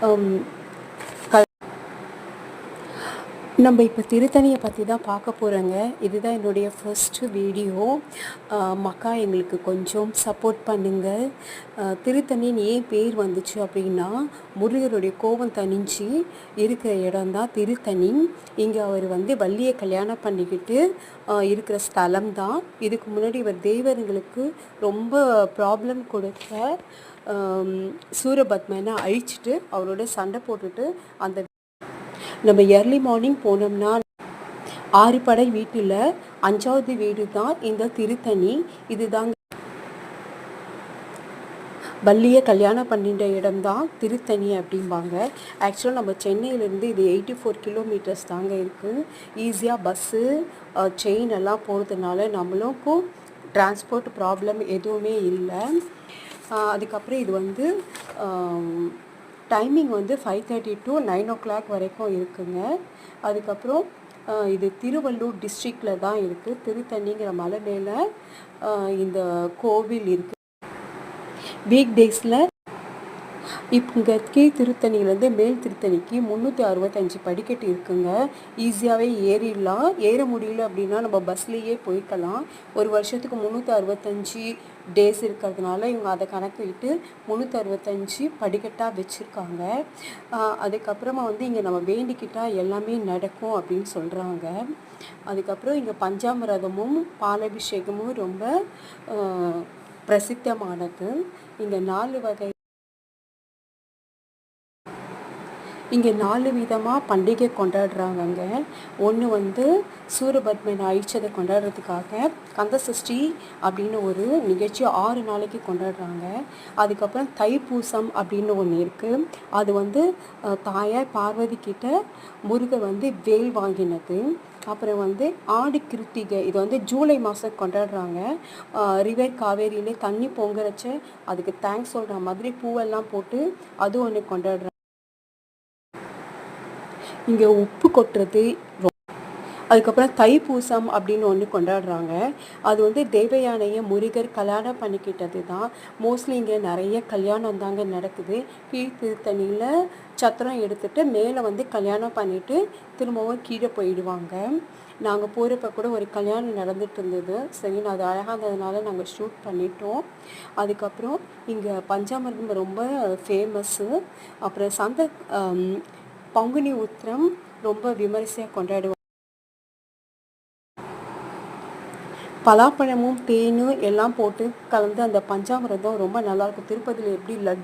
அம், நம்ம இப்போ திருத்தணியை பற்றி தான் பார்க்க போகிறோங்க. இதுதான் என்னுடைய ஃபர்ஸ்ட்டு வீடியோ. மக்கா எங்களுக்கு கொஞ்சம் சப்போர்ட் பண்ணுங்கள். திருத்தணின்னு ஏன் பேர் வந்துச்சு அப்படின்னா, முருகருடைய கோபம் தணிஞ்சு இருக்கிற இடம் தான் திருத்தணி. இங்கே அவர் வள்ளியை கல்யாணம் பண்ணிக்கிட்டு இருக்கிற ஸ்தலம் தான். இதுக்கு முன்னாடி இவர் தேவர்களுக்கு ரொம்ப ப்ராப்ளம் கொடுத்த சூரபத்மனை அழிச்சிட்டு அவரோட சண்டை போட்டுட்டு அந்த நம்ம ஏர்லி மார்னிங் போனோம்னா 6 படை வீட்டில் 5வது வீடு தான் இந்த திருத்தணி. இதுதாங்க வள்ளியை கல்யாணம் பண்ணிட்ட இடம் தான் திருத்தணி அப்படிம்பாங்க. ஆக்சுவலாக நம்ம சென்னையிலேருந்து இது 84 கிலோமீட்டர்ஸ் தாங்க இருக்குது. ஈஸியாக பஸ்ஸு ட்ரெயின் எல்லாம் போகிறதுனால நம்மளுக்கும் டிரான்ஸ்போர்ட் ப்ராப்ளம் எதுவுமே இல்லை. அதுக்கப்புறம் இது டைமிங் 5:30 to 9 o'clock வரைக்கும் இருக்குங்க. அதுக்கப்புறம் இது திருவள்ளூர் டிஸ்ட்ரிக்டில் தான் இருக்குது. திருத்தணிங்கிற மலை மேலே இந்த கோவில் இருக்குது. வீக் டேஸில் இங்கே கீழ் திருத்தணியிலேருந்து மேல் திருத்தணிக்கு 365 படிக்கட்டு இருக்குங்க. ஈஸியாகவே ஏறிடலாம். ஏற முடியல அப்படின்னா நம்ம பஸ்லேயே போய்க்கலாம். ஒரு வருஷத்துக்கு 365 டேஸ் இருக்கிறதுனால இவங்க அதை கணக்கிட்டு 365 படிக்கட்டாக வச்சுருக்காங்க. அதுக்கப்புறமா இங்கே நம்ம வேண்டிக்கிட்டால் எல்லாமே நடக்கும் அப்படின்னு சொல்கிறாங்க. அதுக்கப்புறம் இங்கே பஞ்சாமிரதமும் பாலாபிஷேகமும் ரொம்ப பிரசித்தமானது. இங்கே 4 விதமாக பண்டிகை கொண்டாடுறாங்கங்க. ஒன்று சூரபத்மனை அழிச்சதை கொண்டாடுறதுக்காக கந்தசஷ்டி அப்படின்னு ஒரு நிகழ்ச்சி 6 நாளைக்கு கொண்டாடுறாங்க. அதுக்கப்புறம் தைப்பூசம் அப்படின்னு ஒன்று இருக்குது. அது தாயார் பார்வதி கிட்ட முருகர் வேல் வாங்கினது. அப்புறம் ஆடி கிருத்திகை, இது ஜூலை மாதம் கொண்டாடுறாங்க. ரிவர் காவேரியிலே தண்ணி பொங்கறச்ச அதுக்கு தேங்க்ஸ் சொல்கிற மாதிரி பூவெல்லாம் போட்டு அது ஒன்று கொண்டாடுறாங்க. இங்கே உப்பு கொட்டுறது. அதுக்கப்புறம் தைப்பூசம் அப்படின்னு ஒன்று கொண்டாடுறாங்க. அது தேவயானையை முருகர் கல்யாணம் பண்ணிக்கிட்டது தான். மோஸ்ட்லி இங்கே நிறைய கல்யாணம் தாங்க நடக்குது. கீழ் திருத்தணியில் சத்திரம் எடுத்துகிட்டு மேலே கல்யாணம் பண்ணிவிட்டு திரும்பவும் கீழே போயிடுவாங்க. நாங்கள் போகிறப்ப கூட ஒரு கல்யாணம் நடந்துகிட்டு இருந்தது. சரி, அது அழகாக இருந்ததுனால நாங்கள் ஷூட் பண்ணிட்டோம். அதுக்கப்புறம் இங்கே பஞ்சாமிர்தம் ரொம்ப ஃபேமஸ்ஸு. அப்புறம் பங்குனி உத்திரம் ரொம்ப விமரிசையாக கொண்டாடுவாங்க. பலாப்பழமும் தேனும் எல்லாம் போட்டு கலந்து அந்த பஞ்சாமிர்தம் ரொம்ப நல்லாயிருக்கும். திருப்பதியில் எப்படி லட்டு